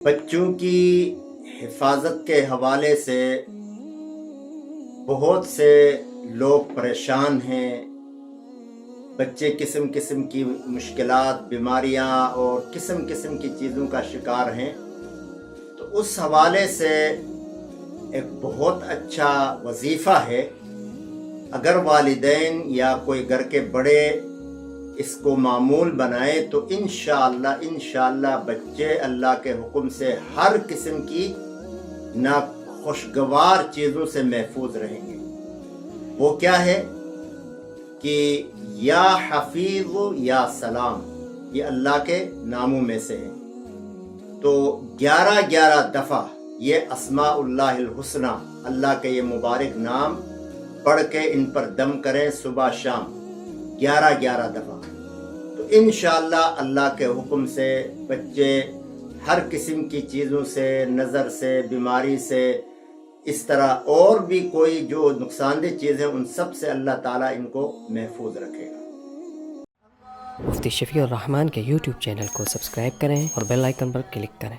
بچوں کی حفاظت کے حوالے سے بہت سے لوگ پریشان ہیں. بچے قسم قسم کی مشکلات، بیماریاں اور قسم قسم کی چیزوں کا شکار ہیں. تو اس حوالے سے ایک بہت اچھا وظیفہ ہے. اگر والدین یا کوئی گھر کے بڑے اس کو معمول بنائے تو انشاءاللہ بچے اللہ کے حکم سے ہر قسم کی ناخوشگوار چیزوں سے محفوظ رہیں گے. وہ کیا ہے کہ یا حفیظ یا سلام، یہ اللہ کے ناموں میں سے ہے. تو 11 دفعہ یہ اسماء اللہ الحسنہ، اللہ کے یہ مبارک نام پڑھ کے ان پر دم کریں صبح شام 11 دفعہ. تو انشاءاللہ اللہ کے حکم سے بچے ہر قسم کی چیزوں سے، نظر سے، بیماری سے، اس طرح اور بھی کوئی جو نقصان دہ چیز ہے ان سب سے اللہ تعالیٰ ان کو محفوظ رکھے گا. مفتی شفیع الرحمان کے یوٹیوب چینل کو سبسکرائب کریں اور بیل آئیکن پر کلک کریں.